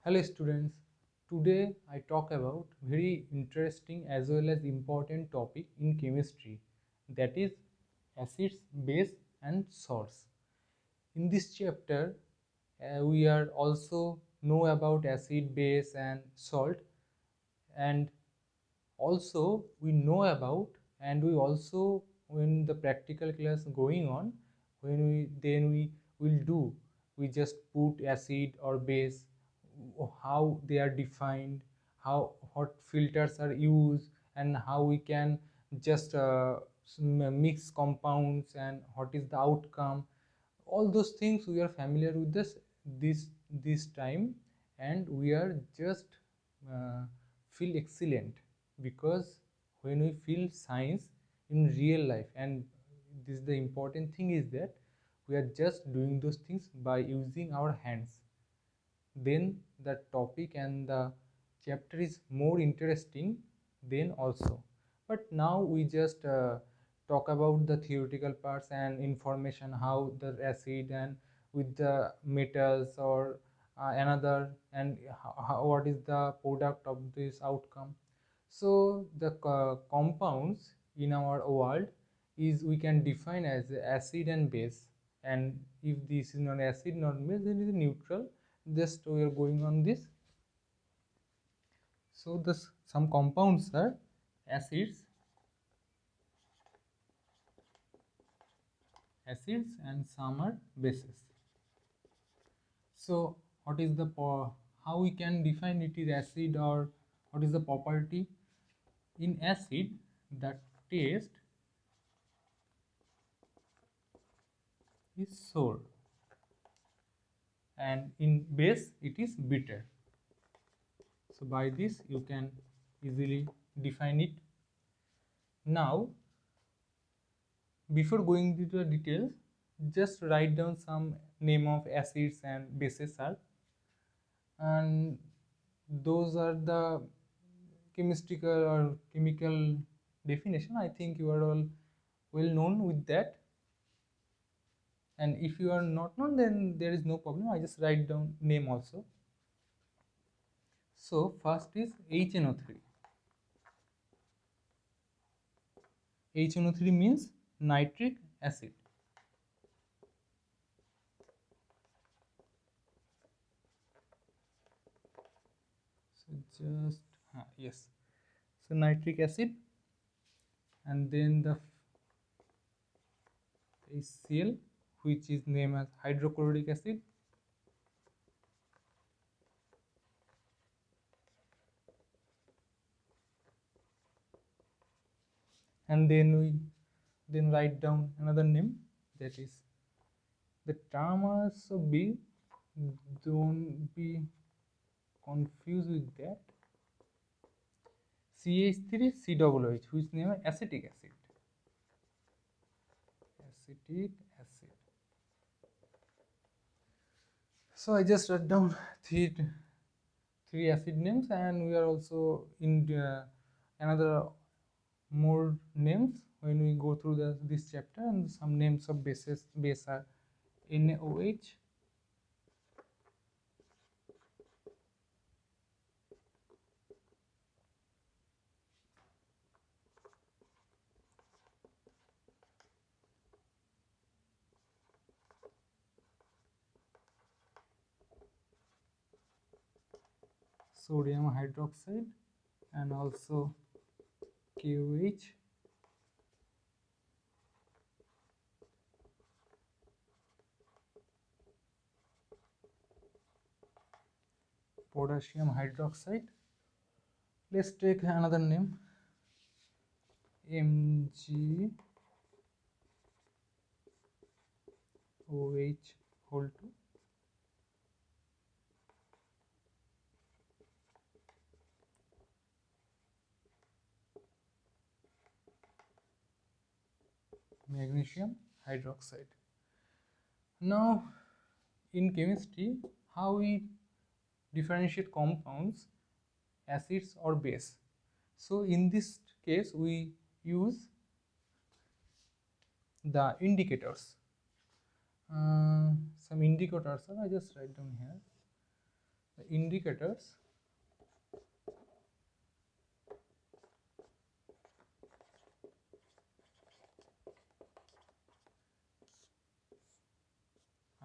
Hello students, today I talk about very interesting as well as important topic in chemistry, that is acids, base and salts. In this chapter we are also know about acid, base and salt, and also we know about, and we also, when the practical class going on, when we will do, we just put acid or base, how they are defined, how what filters are used, and how we can just mix compounds and what is the outcome. All those things we are familiar with this time, and we are just uh, feel excellent, because when we feel science in real life, and this the important thing is that we are just doing those things by using our hands, then the topic and the chapter is more interesting then also. But now we just talk about the theoretical parts and information, how the acid and with the metals or another, and what is the product of this outcome. So the compounds in our world is we can define as acid and base, and if this is not acid not base, then it is neutral. Just we are going on this. So this some compounds are acids and some are bases. So what is the how we can define it is acid, or what is the property in acid? The taste is sour, and in base it is bitter. So by this you can easily define it. Now before going into the details, just write down some name of acids and bases are, and those are the chemical or chemical definition. I think you are all well known with that, and if you are not known, then there is no problem, I just write down name also. So first is HNO3. HNO3 means nitric acid. So just yes, so nitric acid, and then the HCl, which is named as hydrochloric acid, and then we then write down another name, that is the term also big, don't be confused with that, CH3COOH, which name is acetic acid. Acetic acid. So I just wrote down three acid names, and we are also in another more names when we go through this chapter, and some names of base are NaOH, sodium hydroxide, and also KOH, potassium hydroxide. Let's take another name, MgOH whole 2. Magnesium hydroxide. Now in chemistry, how we differentiate compounds, acids or base. So in this case we use the indicators. Some indicators are, I just write down here. The indicators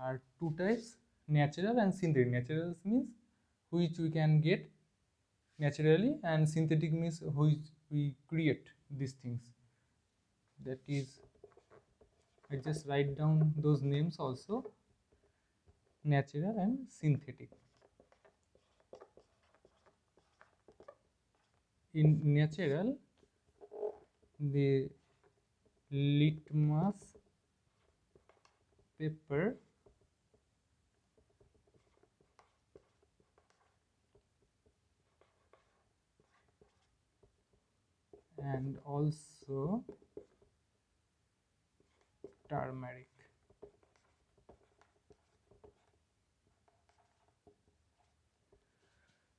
are two types, natural and synthetic. Natural means which we can get naturally, and synthetic means which we create these things. That is, I just write down those names also, natural and synthetic. In natural, the litmus paper and also turmeric.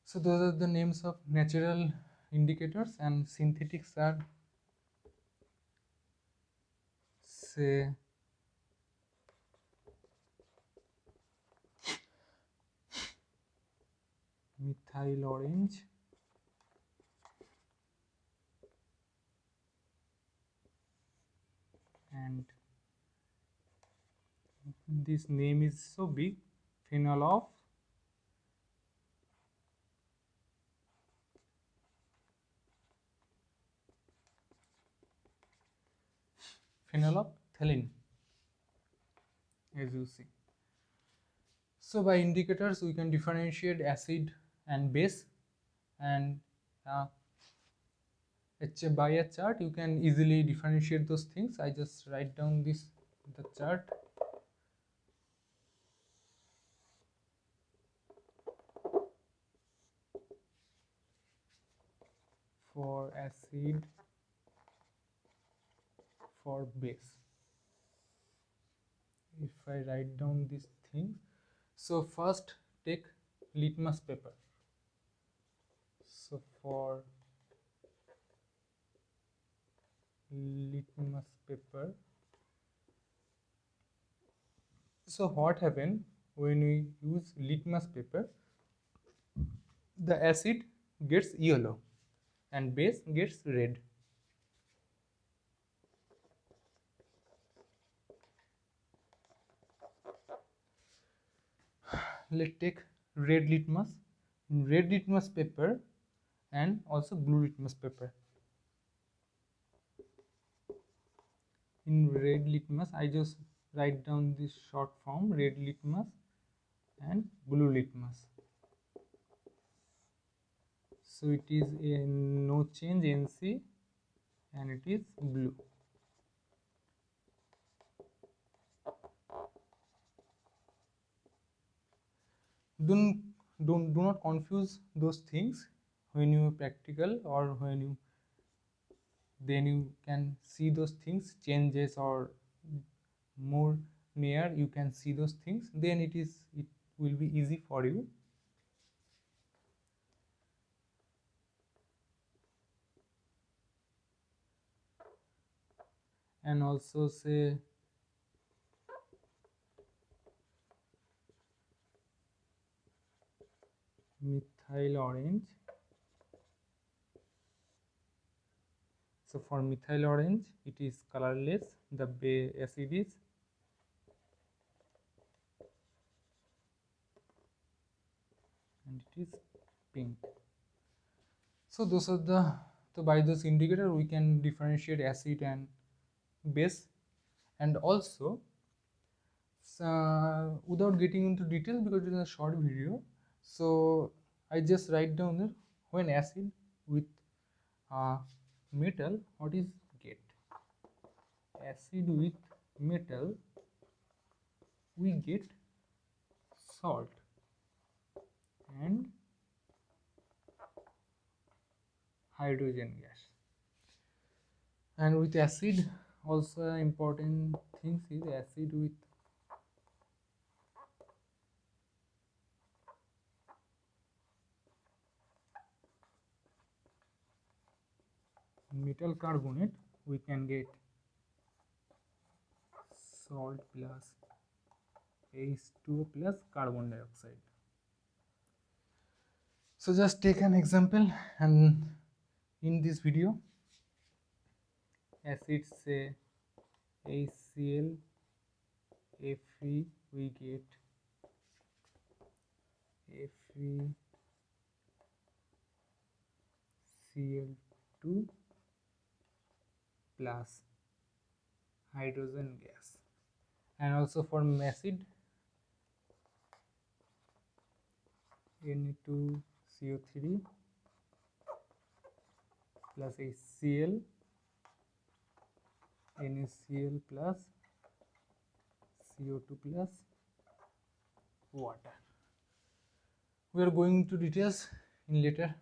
So those are the names of natural indicators, and synthetics are, say, methyl orange, and this name is so big, phenol phenolphthalein, as you see. So by indicators we can differentiate acid and base, and by a chart you can easily differentiate those things. I just write down the chart. For acid, for base, if I write down these things, so first take litmus paper. So for litmus paper, so what happens when we use litmus paper, the acid gets yellow and base gets red. Let's take red litmus paper and also blue litmus paper. In red litmus, I just write down this short form, red litmus and blue litmus. So it is a no change NC and it is blue. Do not confuse those things when you practical, or when you then you can see those things changes, or more near you can see those things, then it will be easy for you. And also say methyl orange. So for methyl orange it is colorless, the acid is and it is pink. So those are the, so by this indicator we can differentiate acid and base. And also without getting into detail because it is a short video, so I just write down there, when acid with metal, what is get? Acid with metal, we get salt, and hydrogen gas. And with acid also important things is acid with metal carbonate, we can get salt plus H2O plus carbon dioxide. So just take an example, and in this video acids say HCl, Fe, we get FeCl2 plus hydrogen gas. And also for acid, Na2CO3 plus HCl, NaCl plus CO2 plus water. We are going to details in later